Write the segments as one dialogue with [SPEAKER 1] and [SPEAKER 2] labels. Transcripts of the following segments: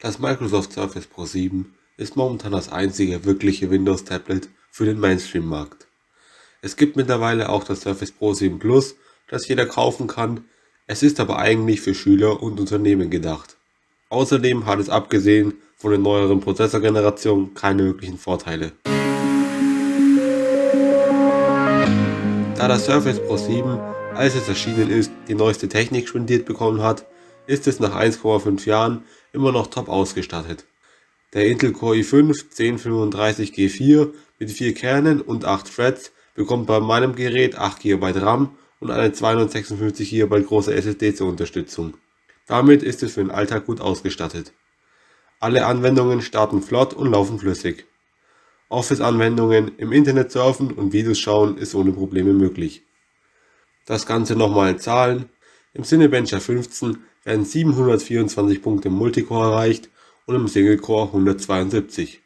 [SPEAKER 1] Das Microsoft Surface Pro 7 ist momentan das einzige wirkliche Windows-Tablet für den Mainstream-Markt. Es gibt mittlerweile auch das Surface Pro 7 Plus, das jeder kaufen kann, es ist aber eigentlich für Schüler und Unternehmen gedacht. Außerdem hat es abgesehen von den neueren Prozessorgenerationen keine wirklichen Vorteile. Da das Surface Pro 7, als es erschienen ist, die neueste Technik spendiert bekommen hat, ist es nach 1,5 Jahren immer noch top ausgestattet. Der Intel Core i5-1035G4 mit 4 Kernen und 8 Threads bekommt bei meinem Gerät 8 GB RAM und eine 256 GB große SSD zur Unterstützung. Damit ist es für den Alltag gut ausgestattet. Alle Anwendungen starten flott und laufen flüssig. Office-Anwendungen, im Internet surfen und Videos schauen ist ohne Probleme möglich. Das Ganze nochmal in Zahlen: Im Cinebencher 15 werden 724 Punkte im Multicore erreicht und im Single-Core 172.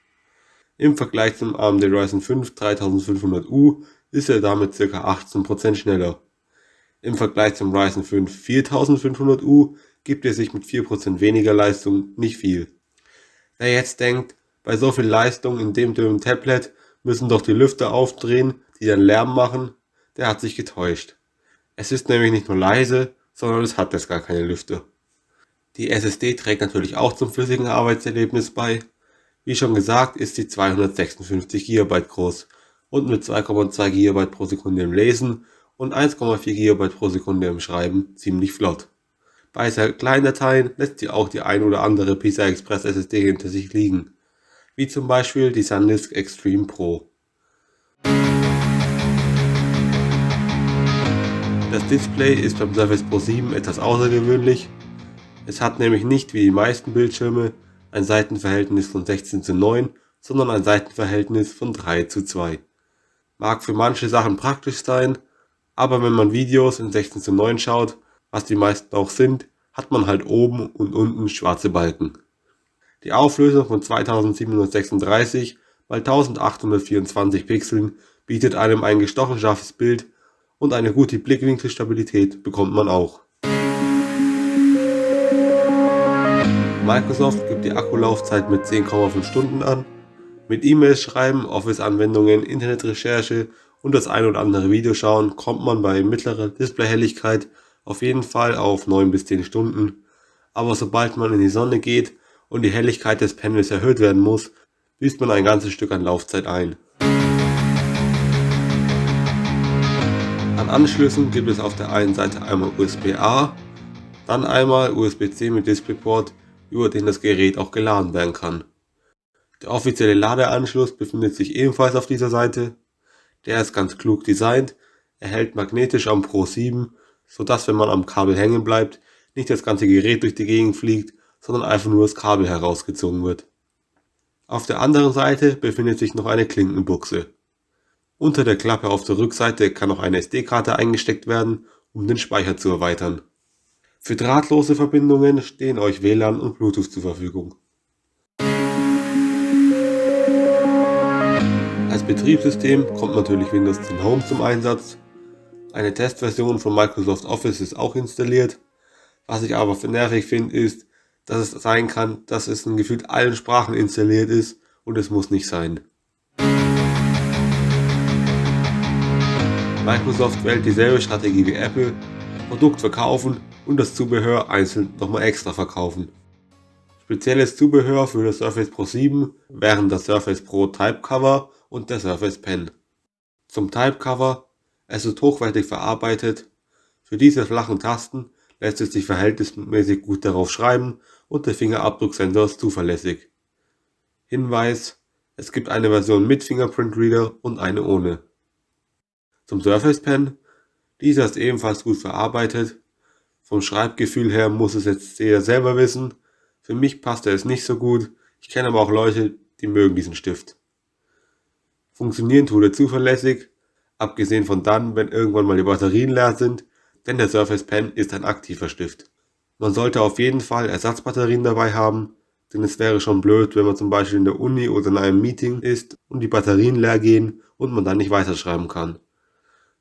[SPEAKER 1] Im Vergleich zum AMD Ryzen 5 3500U ist er damit ca. 18% schneller. Im Vergleich zum Ryzen 5 4500U gibt er sich mit 4% weniger Leistung nicht viel. Wer jetzt denkt, bei so viel Leistung in dem dünnen Tablet müssen doch die Lüfter aufdrehen, die dann Lärm machen, der hat sich getäuscht. Es ist nämlich nicht nur leise, sondern es hat erst gar keine Lüfter. Die SSD trägt natürlich auch zum flüssigen Arbeitserlebnis bei. Wie schon gesagt, ist sie 256 GB groß und mit 2,2 GB pro Sekunde im Lesen und 1,4 GB pro Sekunde im Schreiben ziemlich flott. Bei sehr kleinen Dateien lässt sie auch die ein oder andere PCI Express SSD hinter sich liegen, wie zum Beispiel die SanDisk Extreme Pro. Das Display ist beim Surface Pro 7 etwas außergewöhnlich. Es hat nämlich nicht wie die meisten Bildschirme ein Seitenverhältnis von 16:9, sondern ein Seitenverhältnis von 3:2. Mag für manche Sachen praktisch sein, aber wenn man Videos in 16:9 schaut, was die meisten auch sind, hat man halt oben und unten schwarze Balken. Die Auflösung von 2736 x 1824 Pixeln bietet einem ein gestochen scharfes Bild und eine gute Blickwinkelstabilität bekommt man auch. Microsoft gibt die Akkulaufzeit mit 10,5 Stunden an. Mit E-Mails schreiben, Office-Anwendungen, Internetrecherche und das ein oder andere Video schauen kommt man bei mittlerer Displayhelligkeit auf jeden Fall auf 9 bis 10 Stunden. Aber sobald man in die Sonne geht und die Helligkeit des Panels erhöht werden muss, büßt man ein ganzes Stück an Laufzeit ein. An Anschlüssen gibt es auf der einen Seite einmal USB-A, dann einmal USB-C mit DisplayPort, über den das Gerät auch geladen werden kann. Der offizielle Ladeanschluss befindet sich ebenfalls auf dieser Seite. Der ist ganz klug designt, er hält magnetisch am Pro 7, sodass, wenn man am Kabel hängen bleibt, nicht das ganze Gerät durch die Gegend fliegt, sondern einfach nur das Kabel herausgezogen wird. Auf der anderen Seite befindet sich noch eine Klinkenbuchse. Unter der Klappe auf der Rückseite kann noch eine SD-Karte eingesteckt werden, um den Speicher zu erweitern. Für drahtlose Verbindungen stehen euch WLAN und Bluetooth zur Verfügung. Als Betriebssystem kommt natürlich Windows 10 Home zum Einsatz. Eine Testversion von Microsoft Office ist auch installiert. Was ich aber nervig finde, ist, dass es sein kann, dass es in gefühlt allen Sprachen installiert ist und es muss nicht sein. Microsoft wählt dieselbe Strategie wie Apple: Produkt verkaufen und das Zubehör einzeln nochmal extra verkaufen. Spezielles Zubehör für das Surface Pro 7 wären das Surface Pro Typecover und der Surface Pen. Zum Typecover: es ist hochwertig verarbeitet. Für diese flachen Tasten lässt es sich verhältnismäßig gut darauf schreiben und der Fingerabdrucksensor ist zuverlässig. Hinweis: es gibt eine Version mit Fingerprint Reader und eine ohne. Zum Surface Pen: dieser ist ebenfalls gut verarbeitet. Vom Schreibgefühl her muss es jetzt jeder selber wissen. Für mich passt er es nicht so gut, ich kenne aber auch Leute, die mögen diesen Stift. Funktionieren tut er zuverlässig, abgesehen von dann, wenn irgendwann mal die Batterien leer sind, denn der Surface Pen ist ein aktiver Stift. Man sollte auf jeden Fall Ersatzbatterien dabei haben, denn es wäre schon blöd, wenn man zum Beispiel in der Uni oder in einem Meeting ist und die Batterien leer gehen und man dann nicht weiterschreiben kann.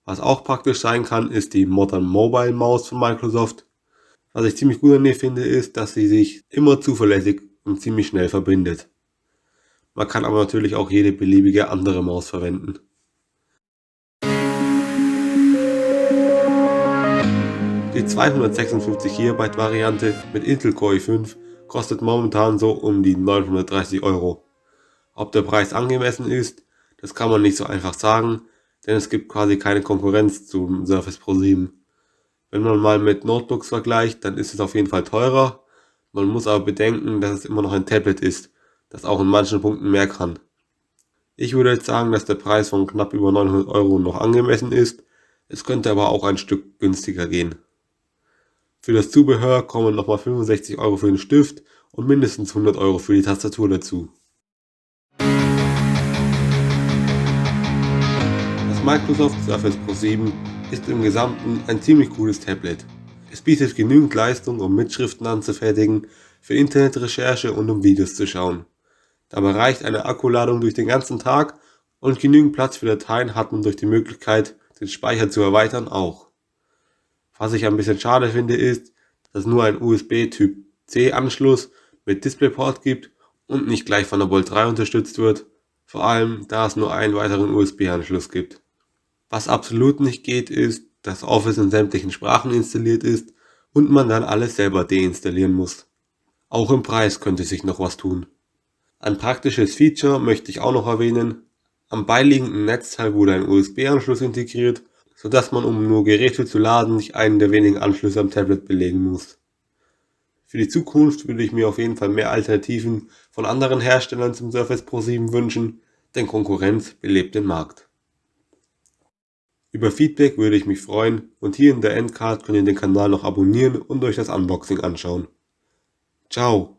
[SPEAKER 1] Was auch praktisch sein kann, ist die Modern Mobile Maus von Microsoft. Was ich ziemlich gut an ihr finde, ist, dass sie sich immer zuverlässig und ziemlich schnell verbindet. Man kann aber natürlich auch jede beliebige andere Maus verwenden. Die 256 GB Variante mit Intel Core i5 kostet momentan so um die 930 Euro. Ob der Preis angemessen ist, das kann man nicht so einfach sagen, denn es gibt quasi keine Konkurrenz zum Surface Pro 7. Wenn man mal mit Notebooks vergleicht, dann ist es auf jeden Fall teurer. Man muss aber bedenken, dass es immer noch ein Tablet ist, das auch in manchen Punkten mehr kann. Ich würde jetzt sagen, dass der Preis von knapp über 900 Euro noch angemessen ist, es könnte aber auch ein Stück günstiger gehen. Für das Zubehör kommen nochmal 65 Euro für den Stift und mindestens 100 Euro für die Tastatur dazu. Das Microsoft Surface Pro 7 ist im Gesamten ein ziemlich cooles Tablet. Es bietet genügend Leistung, um Mitschriften anzufertigen, für Internetrecherche und um Videos zu schauen. Dabei reicht eine Akkuladung durch den ganzen Tag und genügend Platz für Dateien hat man durch die Möglichkeit, den Speicher zu erweitern, auch. Was ich ein bisschen schade finde ist, dass es nur einen USB Typ C Anschluss mit DisplayPort gibt und nicht gleich Thunderbolt 3 unterstützt wird, vor allem da es nur einen weiteren USB-Anschluss gibt. Was absolut nicht geht ist, dass Office in sämtlichen Sprachen installiert ist und man dann alles selber deinstallieren muss. Auch im Preis könnte sich noch was tun. Ein praktisches Feature möchte ich auch noch erwähnen. Am beiliegenden Netzteil wurde ein USB-Anschluss integriert, sodass man, um nur Geräte zu laden, nicht einen der wenigen Anschlüsse am Tablet belegen muss. Für die Zukunft würde ich mir auf jeden Fall mehr Alternativen von anderen Herstellern zum Surface Pro 7 wünschen, denn Konkurrenz belebt den Markt. Über Feedback würde ich mich freuen und hier in der Endcard könnt ihr den Kanal noch abonnieren und euch das Unboxing anschauen. Ciao!